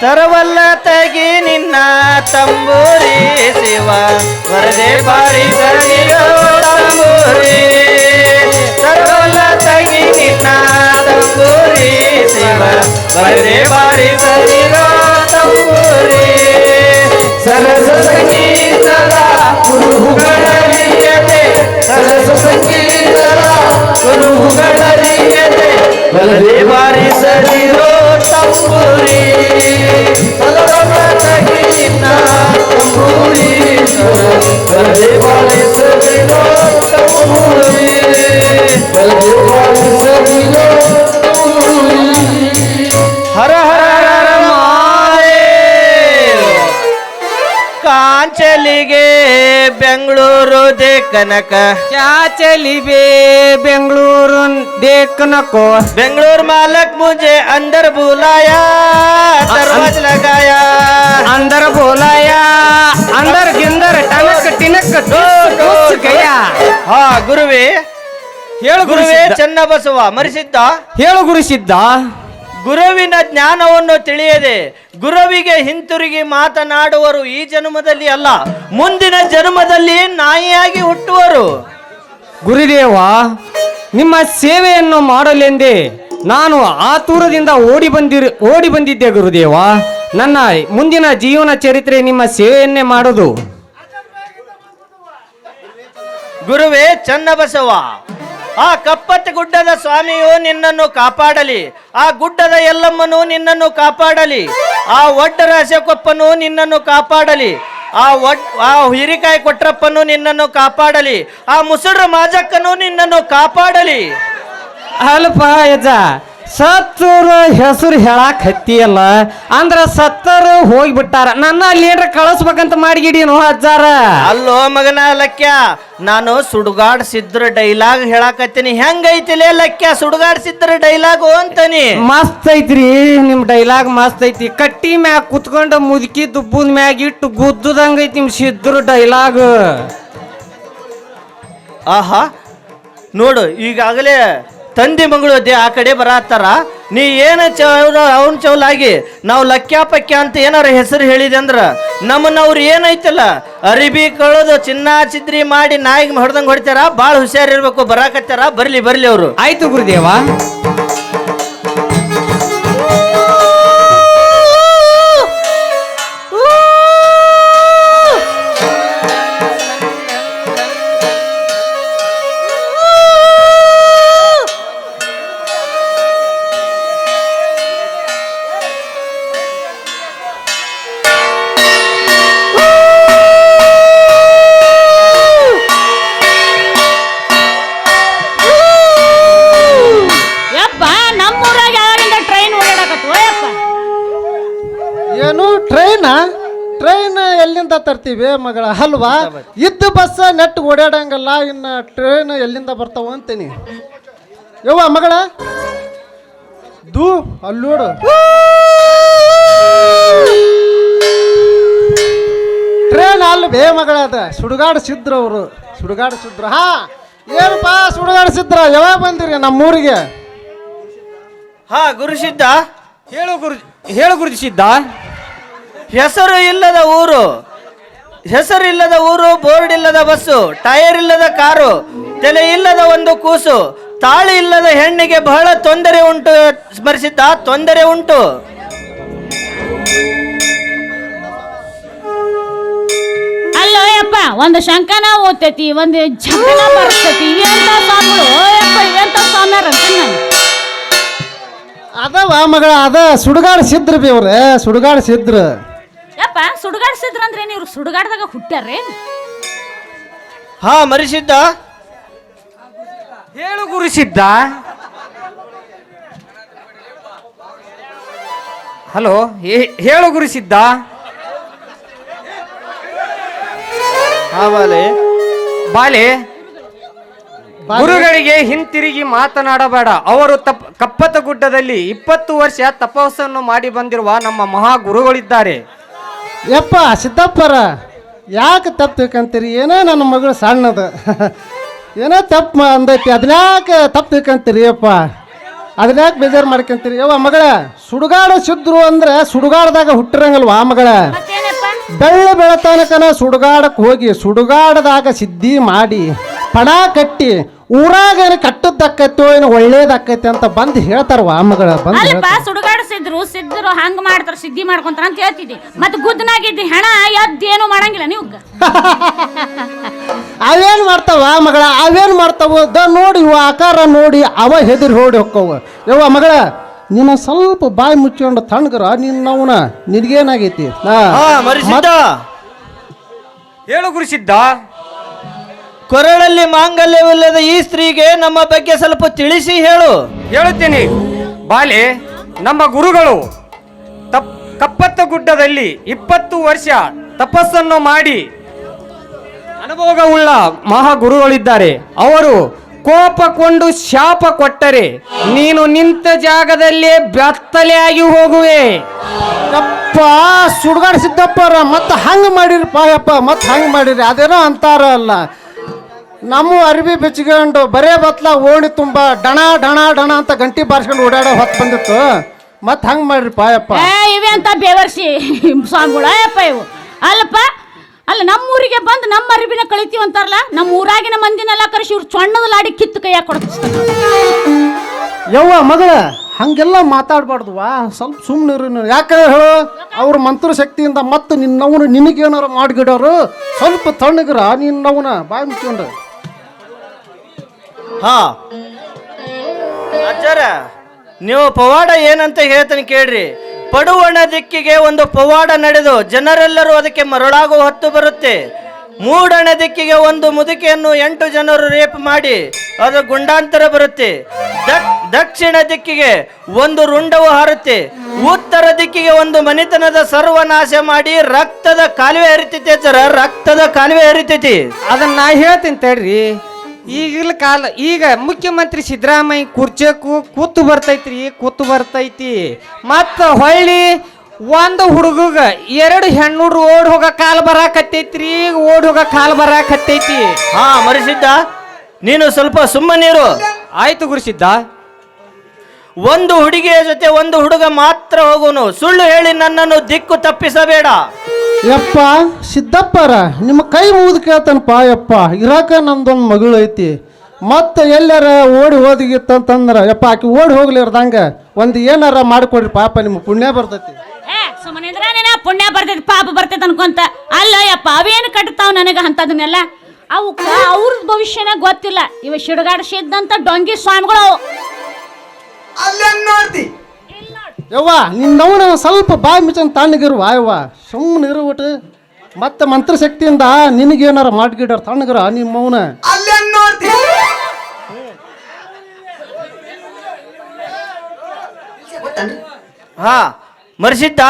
ತರವಲ್ಲ ತಗಿ ನಿನ್ನ ತಂಬೂರಿ ಶಿವ ವರದೆ ಬಾರಿ ಸರಿರೋ ತಂಬೂರಿ ತರವಲ್ಲ ತಗಿ ನಿನ್ನ ತಂಬೂರಿ ಶಿವ ವರದೆ ಬಾರಿ ಸರಿರೋ ತಂಬೂರಿ ಸರಸ ಸಂಗೀತದ ಕುರುಹುಗಳರಿಯದೆ ಸರಸ ಸಂಗೀತದ ಕುರುಹುಗಳರಿಯದೆ ವರದೆ ಬಾರಿ ಸರಿರೋ ತಂಬೂರಿ ತರವಲ್ಲ ತಗಿ ನಿನ್ನ ತಂಬೂರಿ ವರದೆ ಬಾರಿ ಸರಿರೋ ತಂಬೂರಿ ವರದೆ ಬಾರಿ ಸರಿರೋ ಹರ ಹರ ಹರ ಮಹಾದೇವ ಕಾಂಚಲಿಗೆ ಬೆಂಗಳೂರು ದೇ ಕನಕ चाचलिबे बेंगलुरु देखने को बेंगलोर मालक मुझे अंदर बुलाया दरवाजा लगाया अंदर बोलाया अंदर गिंदर टनक टिनक घुस गया ಹಾ ಗುರುವೇ ಹೇಳು ಗುರುವೇ ಚನ್ನಬಸವ ಮರಿಸಿದ್ದ ಹೇಳು ಗುರುಸಿದ್ದ ಗುರುವಿನ ಜ್ಞಾನವನ್ನು ತಿಳಿಯದೆ ಗುರುವಿಗೆ ಹಿಂತಿರುಗಿ ಮಾತನಾಡುವರು ಈ ಜನ್ಮದಲ್ಲಿ ಅಲ್ಲ ಮುಂದಿನ ಜನ್ಮದಲ್ಲಿ ನಾಯಿಯಾಗಿ ಹುಟ್ಟುವರು ಗುರುದೇವ ನಿಮ್ಮ ಸೇವೆಯನ್ನು ಮಾಡಲೆಂದೇ ನಾನು ಆತುರದಿಂದ ಓಡಿ ಬಂದಿದ್ದೆ ಗುರುದೇವ ನನ್ನ ಮುಂದಿನ ಜೀವನ ಚರಿತ್ರೆ ನಿಮ್ಮ ಸೇವೆಯನ್ನೇ ಮಾಡೋದು ಗುರುವೇ ಚನ್ನಬಸವ ಆ ಕಪ್ಪತ್ತ ಗುಡ್ಡದ ಸ್ವಾಮಿಯು ನಿನ್ನನ್ನು ಕಾಪಾಡಲಿ ಆ ಗುಡ್ಡದ ಎಲ್ಲಮ್ಮನು ನಿನ್ನನ್ನು ಕಾಪಾಡಲಿ ಆ ಒಡ್ಡರ ಅಶಕೊಪ್ಪನು ನಿನ್ನನ್ನು ಕಾಪಾಡಲಿ ಆ ಹಿರಿಕಾಯಿ ಕೊಟ್ರಪ್ಪನು ನಿನ್ನನ್ನು ಕಾಪಾಡಲಿ ಆ ಮುಸುಡ್ರ ಮಾಜಕ್ಕನು ನಿನ್ನನ್ನು ಕಾಪಾಡಲಿ ಅಲ್ಪ ಯಜ ಸತ್ತೂರು ಹೆಸರು ಹೇಳಕ್ ಹತ್ತಿಯಲ್ಲ ಅಂದ್ರ ಸತ್ತರು ಹೋಗ್ಬಿಟ್ಟಾರ ನನ್ನ ಲೀಡರ್ ಕಳಿಸ್ಬೇಕಂತ ಮಾಡಿಗಿಡೀನು ಅಜ್ಜಾರ ಅಲ್ಲೋ ಮಗನ ಲಕ್ಯ ನಾನು ಸುಡುಗಾಡ್ಸಿದ್ರ ಡೈಲಾಗ್ ಹೇಳಕತ್ತೀನಿ ಹೆಂಗೈತಿಲೇ ಲಕ್ಯ ಸುಡುಗಾಡ್ಸಿದ್ರ ಡೈಲಾಗು ಅಂತಾನಿ ಮಸ್ತ್ ಐತ್ರಿ ನಿಮ್ ಡೈಲಾಗ್ ಮಸ್ತ್ ಐತಿ ಕಟ್ಟಿ ಮ್ಯಾಗ ಕುತ್ಕೊಂಡು ಮುದುಕಿ ದುಬ್ಬದ ಮ್ಯಾಗ ಇಟ್ಟು ಗುದ್ದುದಂಗ ಐತಿ ನಿಮ್ ಸಿದ್ರ ಡೈಲಾಗ್ ಆಹಾ ನೋಡು ಈಗಾಗಲೇ ತಂದೆ ಮಗಳು ಆ ಕಡೆ ಬರತ್ತಾರ ನೀ ಏನ ಅವನ್ ಚೌಲಾಗಿ ನಾವು ಲಕ್ಯ ಪಕ್ಯ ಅಂತ ಏನಾರ ಹೆಸರು ಹೇಳಿದೆ ಅಂದ್ರ ನಮ್ಮನ್ನವ್ರು ಏನೈತಲ್ಲ ಅರಿಬಿ ಕಳೋದು ಚಿನ್ನ ಚಿದ್ರಿ ಮಾಡಿ ನಾಯಿಗೆ ಹೊಡೆದಂಗೆ ಹೊಡಿತಾರ ಭಾಳ ಹುಷಾರಿರ್ಬೇಕು ಬರಾಕತ್ತಾರ ಬರ್ಲಿ ಅವರು ಆಯ್ತು ಗುರುದೇವ ಟ್ರೈನ್ ಎಲ್ಲಿಂದ ತರ್ತೀವಿ ಮಗಳ ಅಲ್ವಾ ಇದ್ದ ಬಸ್ ನೆಟ್ ಓಡಾಡಂಗಲ್ಲ ಇನ್ನ ಟ್ರೈನ್ ಎಲ್ಲಿಂದ ಬರ್ತಾವ ಅಂತೀನಿ ಯವ್ವ ಮಗಳ ದೂ ಅಲ್ಲೋಡು ಟ್ರೈನ್ ಅಲ್ವೇ ಮಗಳ ಅದ ಸುಡುಗಾಡಿಸಿದ್ರು ಅವರು ಸುಡುಗಾಡಿಸಿದ್ರು ಹಾ ಏನಪ್ಪಾ ಸುಡುಗಾಡಿಸಿದ್ರ ಯಾವಾಗ ಬಂದಿರಿ ನಮ್ಮೂರಿಗೆ ಹಾ ಗುರುಸಿದ್ದ ಹೇಳು ಗುರುಸಿದ್ದ ಹೆಸರು ಇಲ್ಲದ ಊರು ಬೋರ್ಡ್ ಇಲ್ಲದ ಬಸ್ಸು ಟೈರ್ ಇಲ್ಲದ ಕಾರು ತಲೆ ಇಲ್ಲದ ಒಂದು ಕೂಸು ತಾಳಿ ಇಲ್ಲದ ಹೆಣ್ಣಿಗೆ ಬಹಳ ತೊಂದರೆ ಉಂಟು ಸ್ಮರಿಸಿದ್ದ ತೊಂದರೆ ಉಂಟು ಅಲ್ಲೋ ಯಪ್ಪ ಒಂದು ಶಂಕನ ಓದ್ತೈತಿ ಒಂದು ಝಂಕನ ಬರ್ತೈತಿ ಎಂತ ಸ್ವಾಮಿಗಳು ಎಂತ ಸ್ವಾಮ್ಯಾರ ಅದವ ಮಗಳ ಅದ ಸುಡುಗಾಡಿಸಿದ್ರು ಬಿ ಅವ್ರೆ ಸುಡುಗಾಡಿಸಿದ್ರು ಯಪ್ಪ ಸುಡುಗಾಡ್ಸಿದ್ರ ಅಂದ್ರೆ ನೀವು ಸುಡುಗಾಡ್ದಾಗ ಹುಟ್ಟ್ಯಾರ್ರಿ ಹಾ ಮರಿಸಿದ್ದ ಹೇಳು ಗುರುಸಿದ್ದ ಹಲೋ ಹೇಳು ಗುರುಸಿದ್ದ ಹಾ ಬಾಲೆ ಗುರುಗಳಿಗೆ ಹಿಂತಿರುಗಿ ಮಾತನಾಡಬೇಡ. ಅವರು ಕಪ್ಪತ್ತ ಗುಡ್ಡದಲ್ಲಿ 20 ವರ್ಷ ತಪಸ್ಸನ್ನು ಮಾಡಿ ಬಂದಿರುವ ನಮ್ಮ ಮಹಾ ಗುರುಗಳಿದ್ದಾರೆ. ಯಪ್ಪ ಸಿದ್ದಪ್ಪರ ಯಾಕೆ ತಪ್ಪು ತಿಳ್ಕೊಂತೀರಿ? ಏನೋ ನನ್ನ ಮಗಳು ಸಣ್ಣದ ಏನೋ ತಪ್ಪು ಅಂದೈತಿ, ಅದನ್ಯಾಕೆ ತಪ್ಪು ತಿಳ್ಕೊಂತೀರಿ? ಯಪ್ಪ ಅದನ್ಯಾಕೆ ಬೇಜಾರು ಮಾಡ್ಕೊಂತೀರಿ ಯವ್ವ ಮಗಳ ಸುಡುಗಾಡ ಸಿದ್ರು ಅಂದ್ರೆ ಸುಡುಗಾಡದಾಗ ಹುಟ್ಟಿರಂಗಲ್ವಾ ಮಗಳ ಮತ್ತೇನಪ್ಪ ಬೆಳ್ಳ ಬೆಳತನಕನ ಸುಡುಗಾಡಕ್ಕೆ ಹೋಗಿ ಸುಡುಗಾಡದಾಗ ಸಿದ್ಧಿ ಮಾಡಿ ಪಡ ಕಟ್ಟಿ ಊರಾಗ ಕಟ್ಟದ್ದಕ್ಕೈತೋ ಏನು ಒಳ್ಳೇದಕ್ಕೈತಿ ಅಂತ ಬಂದು ಹೇಳ್ತಾರವಾ ಮಗಳ ಬಂದು ಅಲ್ಲಪ್ಪ ಸಿದ್ರು ಹಂಗ ಮಾಡ್ತಾರ ಸಿದ್ಧಿ ಮಾಡ್ಕೊಂತಾರ ಅಂತ ಹೇಳ್ತಿದ್ದಿ ಮತ್ತೆ ಗುದ್ದನಾಗಿದ್ದಿ ಹೆಣ ಎದ್ದೇನು ಮಾಡಂಗಿಲ್ಲ ನೀವು ಅವೇನ್ ಮಾಡ್ತಾವ ಮಗಳ ಅವೇನ್ ಮಾಡ್ತಾವ ನೋಡಿ ಇವ ಆಕಾರ ನೋಡಿ ಅವ ಹೆದರಿ ಹೊಡಿ ಹೊಕ್ಕವ ಯವ್ವ ಮಗಳ ನೀನು ಸ್ವಲ್ಪ ಬಾಯಿ ಮುಚ್ಕೊಂಡು ತಣ್ಣಗರ ನಿನ್ನವನ ನಿನಗೇನಾಗೈತಿ ಮರಿಸಿದ್ದ ಹೇಳು ಗುರುಸಿದ್ದ ಕೊರಳಲ್ಲಿ ಮಾಂಗಲ್ಯವಿಲ್ಲದ ಈ ಸ್ತ್ರೀಗೆ ನಮ್ಮ ಬಗ್ಗೆ ಸ್ವಲ್ಪ ತಿಳಿಸಿ ಹೇಳು. ಹೇಳುತ್ತೇನೆ ಬಾಲೆ. ನಮ್ಮ ಗುರುಗಳು ಕಪ್ಪತ್ತ ಗುಡ್ಡದಲ್ಲಿ 20 ವರ್ಷ ತಪಸ್ಸನ್ನು ಮಾಡಿ ಅನುಭವವುಳ್ಳ ಮಹಾಗುರುಗಳಿದ್ದಾರೆ. ಅವರು ಕೋಪಗೊಂಡು ಶಾಪ ಕೊಟ್ಟರೆ ನೀನು ನಿಂತ ಜಾಗದಲ್ಲೇ ಬೆತ್ತಲೆಯಾಗಿ ಹೋಗುವೆ. ಯಪ್ಪ ಸುಡುಗಾಡ ಸಿದ್ದಪ್ಪರ ಮತ್ತೆ ಹಂಗೆ ಮಾಡಿರಪ್ಪ ಯಪ್ಪ ಮತ್ತೆ ಹಂಗೆ ಮಾಡಿರಿ ಅದೇನೋ ಅಂತಾರ ಅಲ್ಲ ನಮ್ಮ ಅರ್ಬಿ ಬೆಚ್ಕೊಂಡು ಬರೇ ಬತ್ಲ ಓಣಿ ತುಂಬ ಡಣ ಡಣ ಡಣ ಅಂತ ಗಂಟಿ ಬಾರಿಸ್ಕೊಂಡು ಓಡಾಡೋ ಹೊತ್ತು ಬಂದಿತ್ತು ಮತ್ತೆ ಹಂಗೆ ಮಾಡಿರಿಪ್ಪ ಯಪ್ಪ ಇವೆ ಅಂತ ಬೇವರ್ಸಿ ಸ್ವಾಮಿಗಳ ಯಪ್ಪ ಇವು ಅಲ್ಲಪ್ಪ ಅಲ್ಲ ನಮ್ಮೂರಿಗೆ ಬಂದು ನಮ್ಮ ಅರಿವಿನ ಕಳಿತೀವಿ ಅಂತಾರಲ್ಲ ನಮ್ಮ ಊರಾಗಿನ ಮಂದಿನೆಲ್ಲ ಕರೆಸಿ ಇವ್ರು ಚೊಣ್ಣದ ಲಾಡಿ ಕಿತ್ತು ಕೈಯಾಗ ಕೊಡ್ತಾರೆ. ಯವ್ವ ಮಗಳ ಹಂಗೆಲ್ಲ ಮಾತಾಡಬಾರ್ದುವಾ ಸ್ವಲ್ಪ ಸುಮ್ಮನೆ ಯಾಕಂದ್ರೆ ಹೇಳು ಅವ್ರ ಮಂತ್ರ ಶಕ್ತಿಯಿಂದ ಮತ್ತೆ ನಿನ್ನವನು ನಿನಗೇನಾರು ಮಾಡಿಗಿಡೋರು ಸ್ವಲ್ಪ ತಣ್ಣಗ್ರ ನಿನ್ನವನ ಬಾಯಿ ಮುಚ್ಕೊಂಡು ಹಾ ಅಜ್ಜರ ನೀವು ಪವಾಡ ಏನಂತ ಹೇಳ್ತಾನೆ ಕೇಳ್ರಿ. ಪಡುವಣ ದಿಕ್ಕಿಗೆ ಒಂದು ಪವಾಡ ನಡೆದು ಜನರೆಲ್ಲರೂ ಅದಕ್ಕೆ ಮರಳಾಗುವ ಹೊತ್ತು ಬರುತ್ತೆ. ಮೂಡಣ ದಿಕ್ಕಿಗೆ ಒಂದು ಮುದುಕಿಯನ್ನು 8 ಜನರು ರೇಪ್ ಮಾಡಿ ಅದು ಗುಂಡಾಂತರ ಬರುತ್ತೆ. ದಕ್ಷಿಣ ದಿಕ್ಕಿಗೆ ಒಂದು ರುಂಡವು ಹಾರುತ್ತೆ. ಉತ್ತರ ದಿಕ್ಕಿಗೆ ಒಂದು ಮನಿತನದ ಸರ್ವನಾಶ ಮಾಡಿ ರಕ್ತದ ಕಾಲುವೆ ಹರಿತೈತಿ ಅಜ್ಜರ, ರಕ್ತದ ಕಾಲುವೆ ಹರಿತೈತಿ. ಅದನ್ನ ನಾ ಹೇಳ್ತೀನಿ ತಡ್ರಿ. ಈಗಿನ ಕಾಲ ಈಗ ಮುಖ್ಯಮಂತ್ರಿ ಸಿದ್ದರಾಮಯ್ಯ ಕುರ್ಚಕ್ಕೂ ಕೂತು ಬರ್ತೈತಿ ಮತ್ತ ಹೊಳ್ಳಿ ಒಂದು ಹುಡುಗಗ 2 ಹೆಣ್ಣುಡ್ರು ಓಡ್ ಹೋಗ ಕಾಲ ಬರಾಕತ್ತೈತ್ರಿ. ಓಡ್ ಹೋಗ ಕಾಲ ಬರಾಕತ್ತೈತಿ. ಹಾ ಮರಿಸಿದ್ದ ನೀನು ಸ್ವಲ್ಪ ಸುಮ್ಮನಿರು. ಆಯ್ತು ಗುರುಸಿದ್ದ. ಒಂದು ಹುಡುಗಿಯ ಜೊತೆ ಒಂದು ಹುಡುಗ ಮಾತ್ರ ಹೋಗುನು. ಸುಳ್ಳು ಹೇಳಿ ನನ್ನನ್ನು ದಿಕ್ಕು ತಪ್ಪಿಸಬೇಡ. ಯಪ್ಪ ಸಿದ್ದಪ್ಪರ ನಿಮ್ಮ ಕೈ ಮುಗಿದು ಕೇಳ್ತಾನಪ್ಪ ಯಪ್ಪ ಇರಾಕ ನಂದೊಂದು ಮಗಳು ಐತಿ ಮತ್ತೆ ಎಲ್ಲಾರ ಓಡಿ ಹೋದಿಗಿತ್ತಂತಂದ್ರ ಯಪ್ಪ ಆಕಿ ಓಡಿ ಹೋಗ್ಲಿರ್ದಂಗ ಒಂದು ಏನಾರ ಮಾಡಿಕೊಡ್ರಿ ಪಾಪ ನಿಮ್ಮ ಪುಣ್ಯ ಬರ್ತೈತಿ. ಸುಮ್ಮನಿದ್ರ ನೀನ ಪುಣ್ಯ ಬರ್ತೈತಿ ಪಾಪ ಬರ್ತೈತಿ ಅನ್ಕೊಂತ ಅಲ್ಲ ಯಪ್ಪ ಅವೇನು ಕಟ್ತಾವ್ ನನಗ ಅಂತದನ್ನೆಲ್ಲ ಅವಕ್ಕ ಅವ್ರ ಭವಿಷ್ಯನ ಗೊತ್ತಿಲ್ಲ. ಇವ ಸಿಡುಗಾಡಿಸಿದ್ದಂತ ಡೊಂಗಿ ಸ್ವಾಮಿಗಳು ಯವ್ವ ನಿನ್ನವನ ಸ್ವಲ್ಪ ಬಾಯಿ ಮುಚ್ಚಂತ ತಣ್ಣಗಿರುವ ಯವ್ವ ಸುಮ್ಮನೆ ಇರುಬಿಟ್ಟು ಮತ್ತೆ ಮಂತ್ರಶಕ್ತಿಯಿಂದ ನಿನಗೇನಾರ ಮಾಡ್ಗಿಡಾರ ತಣ್ಣಗಿರ ನಿಮ್ಮವನ ಹಾ ಮರಿಸಿದ್ದ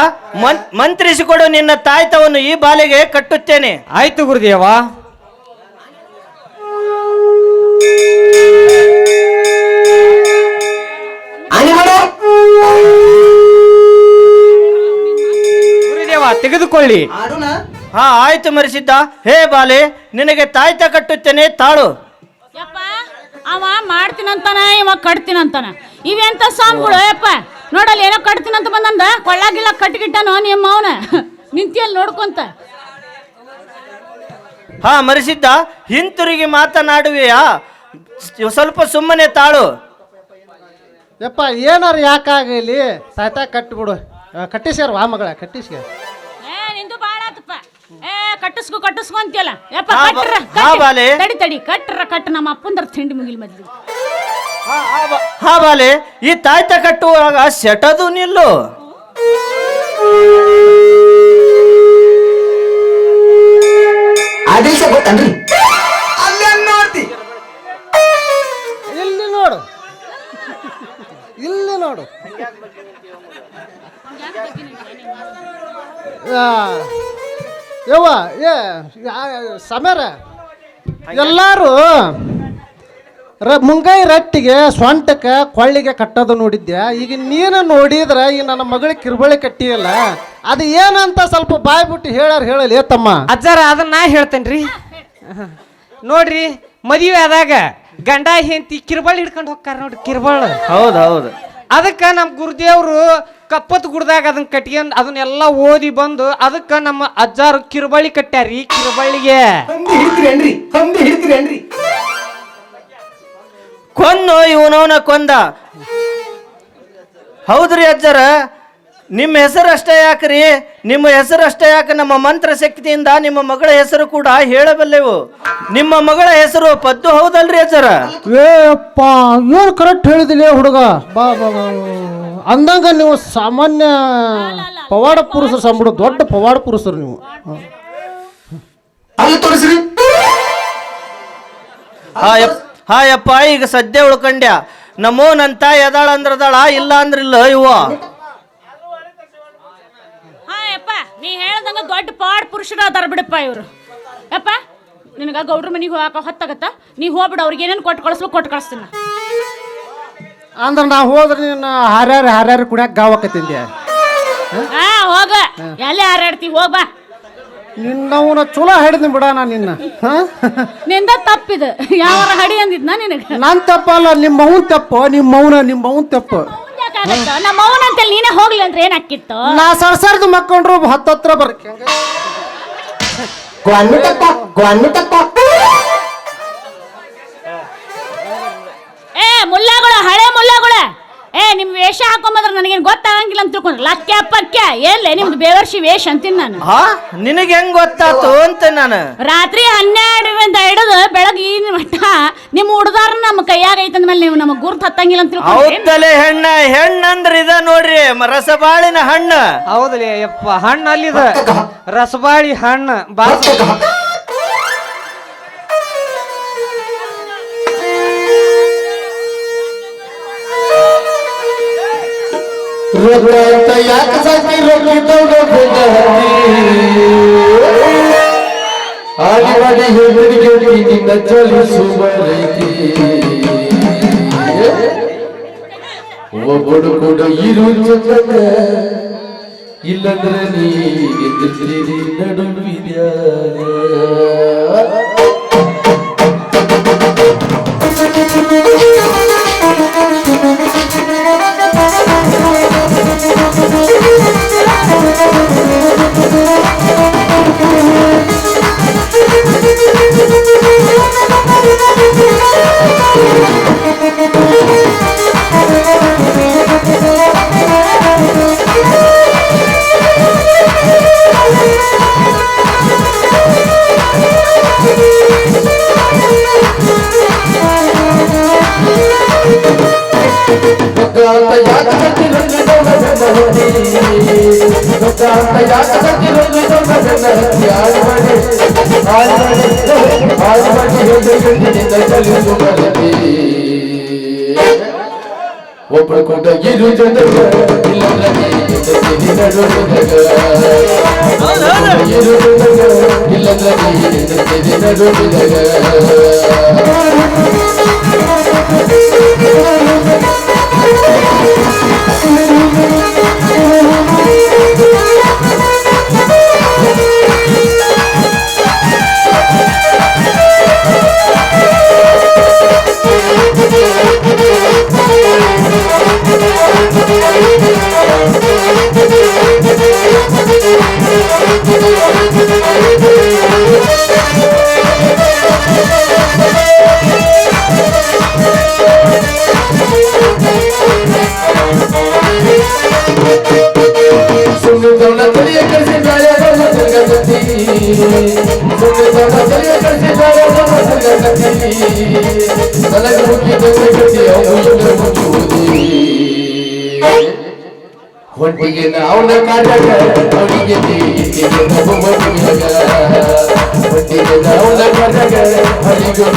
ಮಂತ್ರಿಸಿಕೊಡು ನಿನ್ನ ತಾಯ್ತವನ್ನು ಈ ಬಾಲೆಗೆ ಕಟ್ಟುತ್ತೇನೆ. ಆಯ್ತು ಗುರುದೇವ. ಗುರುದೇವ ತೆಗೆದುಕೊಳ್ಳಿ. ಹಾ ಆಯ್ತು ಮರಿಸಿದ್ದ. ಹೇ ಬಾಲೆ ನಿನಗೆ ತಾಯ್ತ ಕಟ್ಟುತ್ತೇನೆ ತಾಳು. ಯಪ್ಪ ಅವ ಮಾಡ್ತೀನಂತಾನ ಇವ ಕಟ್ತೀನಂತಾನ. ಇವೆಂತ ಸ್ವಾಮಿಗಳು ಯಪ್ಪ ನೋಡಲ್ಲ ಏನೋ ಕಟ್ತೀನಂತ ಬಂದಂದ ಕೊಳ್ಳಾಗಿಲ್ಲ ಕಟ್ಟಿಗಿಟ್ಟನೋ ನಿಮ್ಮ ಅವನ ನಿಂತಿಯಲ್ಲಿ ನೋಡ್ಕೊಂತ. ಹಾ ಮರಿಸಿದ್ದ ಹಿಂತಿರುಗಿ ಮಾತನಾಡುವೆಯಾ? ಸ್ವಲ್ಪ ಸುಮ್ಮನೆ ತಾಳು. ಯಪ್ಪ ಏನಾರು ಯಾಕಾಗಲಿ ತಾಯ್ತಾ ಕಟ್ಟಿಬಿಡು. ಕಟ್ಟಿಸ್ಯಾರ ವಾ ಮಗಳ ಕಟ್ಟಿಸ್ಯ. ನಿಂದು ಬಾಳ ಆತಪ್ಪ. ಕಟ್ಟಿಸ್ಕೊ ಅಂತೀಯಲ್ಲ ಯಪ್ಪ. ತಡಿ ಕಟ್ಟ ನಮ್ಮ ಅಪ್ಪಂದ್ರ ತಿಂಡಿ ಮುಗಿಲ್ ಮದ್ಲಿ. ಹಾ ಬಾಲೆ ಈ ತಾಯ್ತ ಕಟ್ಟುವಾಗ ಸೆಟದು ನಿಲ್ಲು. ಆದೇಶ ಗೊತ್ತನ್ರಿ ಇಲ್ಲಿ ನೋಡು ಇಲ್ಲಿ ನೋಡು. ಯವ್ವ ಸಮರ ಎಲ್ಲಾರು ಮುಂಗೈ ರಟ್ಟಿಗೆ ಸೊಂಟಕ್ಕೆ ಕೊಳ್ಳಿಗೆ ಕಟ್ಟೋದು ನೋಡಿದ್ಯಾ. ಈಗ ನೀನು ನೋಡಿದ್ರ ಈ ನನ್ನ ಮಗಳಿಗೆ ಕಿರುಬಳಿ ಕಟ್ಟಿಯಲ್ಲ ಅದು ಏನಂತ ಸ್ವಲ್ಪ ಬಾಯ್ ಬಿಟ್ಟು ಹೇಳಲಿ ತಮ್ಮ. ಅಜ್ಜಾರ ಅದನ್ನ ನಾ ಹೇಳ್ತೇನ್ರಿ. ನೋಡ್ರಿ ಮದುವೆ ಆದಾಗ ಗಂಡ ಹೆಂಡತಿ ಕಿರ್ಬಾಳ್ ಹಿಡ್ಕೊಂಡು ಹೋಗ್ತಾರ ನೋಡ್ರಿ ಕಿರ್ಬಾಳ್. ಹೌದು ಹೌದು. ಅದಕ್ಕ ನಮ್ಮ ಗುರುದೇವ್ರು ಕಪ್ಪತ್ ಗುಡ್ದಾಗ ಅದನ್ನ ಕಟ್ಕೊಂಡ್ ಅದನ್ನೆಲ್ಲ ಓದಿ ಬಂದು ಅದಕ್ಕ ನಮ್ಮ ಅಜ್ಜಾರು ಕಿರ್ಬಳಿ ಕಟ್ಟ್ಯಾರಿ. ಕಿರ್ಬಳಿಗೆ ಕೊಂದು ಇವನವನ ಕೊಂದ. ಹೌದ್ರಿ ಅಜ್ಜರ, ನಿಮ್ಮ ಹೆಸರು ಅಷ್ಟೇ ಯಾಕ್ರಿ? ನಿಮ್ಮ ಹೆಸರು ಅಷ್ಟೇ ಯಾಕೆ? ನಮ್ಮ ಮಂತ್ರ ಶಕ್ತಿಯಿಂದ ನಿಮ್ಮ ಮಗಳ ಹೆಸರು ಕೂಡ ಹೇಳಬಲ್ಲೆವು. ನಿಮ್ಮ ಮಗಳ ಹೆಸರು ಪದ್ದು, ಹೌದಲ್ರಿ ಅಜ್ಜರ? ಅಪ್ಪ ಏನು ಕರೆಕ್ಟ್ ಹೇಳಿದಿಲ್ಲ ಹುಡುಗ. ಬಾ ಬಾ ಬಾ. ಅಂದಂಗ ನೀವು ಸಾಮಾನ್ಯ ಪವಾಡ ಪುರುಷರು ಸಂಬಿಡು, ದೊಡ್ಡ ಪವಾಡ ಪುರುಷರು ನೀವು. ಹಾಯಪ್ಪ, ಈಗ ಸದ್ಯ ಉಳ್ಕಂಡ್ಯ. ನಮ್ಮೋನಂತ ಎದಾಳ ಅಂದ್ರದಾಳ, ಇಲ್ಲ ಅಂದ್ರಿಲ್ಲ ಇವ. ನೀ ಹೇಳ್ದಂಗ ದೊಡ್ಡ ಪಾಡ್ ಪುರುಷರ ಅದಾರ ಬಿಡಪ್ಪ ಇವ್ರು. ಯಪ್ಪ ನಿನಗ ಗೌಡ್ರ ಮನಿಗೆ ಹೋಗಾಕ ಹೊತ್ತಾಗತ್ತ, ನೀ ಹೋಗ್ಬಿಡು. ಅವ್ರಿಗೆ ಏನೇನು ಕೊಟ್ಟು ಕೊಟ್ಟು ಕಳಿಸ್ತೀನಿ. ಅಂದ್ರೆ ನಾ ಹೋದ್ರೆ ನೀನು ಹಾರ್ಯಾರ ಕುಡಿಯಾಕ ಗಾವಕತ್ತಿದ್ದೆ. ಹೋಗ, ಎಲ್ಲಿ ಹಾರಾಡ್ತಿ, ಹೋಗ್ ಬಾ. ನಿನ್ನವನ ಚಲೋ ಹಿಡಿದ್ನಿ ಬಿಡ ನಾ ನಿನ್ನ. ನಿಂದ ತಪ್ಪಿದ, ಯಾವ ಹಡಿ ಅಂದಿದ್ನ ನಿನಗ? ನನ್ ತಪ್ಪಲ್ಲ, ನಿಮ್ಮ ಅವನ್ ತಪ್ಪು. ನಿಮ್ಮ ಅವನ್ ತಪ್ಪು. ನಮ್ಮ ಅವನ ಅಂತೇಳಿ ನೀನೇ ಹೋಗ್ಲಿ ಅಂದ್ರೆ ಏನಾಕಿತ್ತು? ನಾ ಸರ್ದು ಮಕ್ಕೊಂಡ್ರು ಹತ್ತತ್ರ ಬರ್ಕ. ಮುಲ್ಲಾಗಳ, ಹಳೆ ಮುಲ್ಲಾಗಳ, ನಿಮ್ ವೇಷ ಹಾಕೊಂಬಂದ್ರ ನನಗೇನು ಗೊತ್ತಾಗಂಗಿಲ್ಲ ಅಂತ ತಿಳ್ಕೊಂಡ್ರ. ಲಕ್ಕೆ ಪಕ್ಕೆ ಎಲ್ಲೇ ನಿಮ್ದು ಬೇವರ್ಷಿ ವೇಷ ಅಂತೀನಿ ನಾನು. ನಿನಗೆ ಹೆಂಗ್ ಗೊತ್ತಾತು ಅಂತ ನಾನು. ರಾತ್ರಿ 12 ಹಿಡಿದು ಬೆಳಗಿನ ಮಟ್ಟ ನಿಮ್ಮ ಹುಡುದಾರ ನಮ್ಮ ಕೈಯಾಗ ಐತಂದ್ಮೇಲೆ ನೀವು ನಮಗ್ ಗುರ್ತು ಹತ್ತಂಗಿಲ್ಲ ಅಂತ ತಿಳ್ಕೊಂಡ್ರೆ. ಹೆಣ್ಣಂದ್ರ ಇದ ನೋಡ್ರಿ, ರಸಬಾಳಿನ ಹಣ್ಣು. ಹೌದಲೇ ಯಪ್ಪ, ಹಣ್ಣು ಅಲ್ಲಿದ ರಸಬಾಳಿ ಹಣ್ಣು. ಒಬ್ಬಡು ಕೂಡ ಇರು ಇಲ್ಲಂದ್ರೆ ನೀ ನಡುವಿದ್ಯಾ. ಒಬ್ಬ ಕೂಡ ಇರು ಜನಗ ಇಲ್ಲಂದ್ರೆ ಹೊಟ್ಟಿಗೆ ಅವನ ಕಾಟಕ ಅವನಿಗೆ ಹೊಟ್ಟಿಗೆ ಅವನ ಕಾಟಕ ಅವನಿಗೆ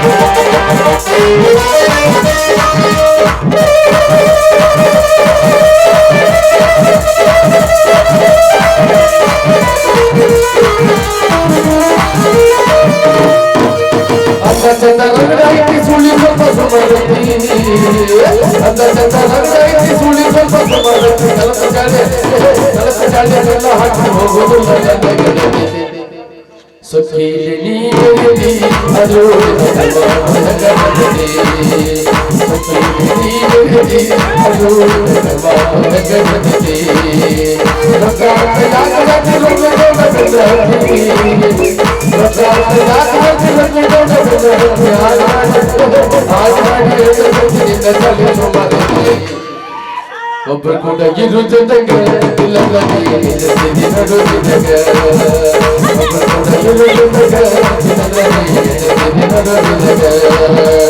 Thank you. ರಗಡಾಗಿ ಸುಳಿ ಸ್ವಲ್ಪ ಸುಮಾರತಿ ಅಂದ ಚಂದ ರಗಡಾಗಿ ಸುಳಿ ಸ್ವಲ್ಪ ಸುಮಾರತಿ ಕಲಸ ಜಾಡೆ ಎಲ್ಲ ಹಾಕಿ ಹೋಗೋದಿಲ್ಲ ನನ್ನ ಗೆಳತಿ ಸಖೀಲಿ ನೀವೆಗದಿ ಅದು ಜಗದತಿ ಸಖೀಲಿ ನೀವೆಗದಿ ಅದು ಜಗದತಿ ರಕಾತ ಯಾಕಿ ರಂಗಡೋಡ ಬೆಂದತಿ ರಕಾತ ಯಾಕಿ ರಂಗಡೋಡ ಬೆಂದತಿ ಆಡಿ ನಿನ್ನ ತಲೆ ಸುಮಾರತಿ ಒಬ್ಬರು ಕೂಡ ಇರು ಜೊತೆಗೆ ಇಲ್ಲ ನಡು ಜೊತೆಗೆ ಒಬ್ಬರು ಕೂಡ ಇರು ಜೊತೆಗೆ ಇಲ್ಲ ನಡು ಜೊತೆಗೆ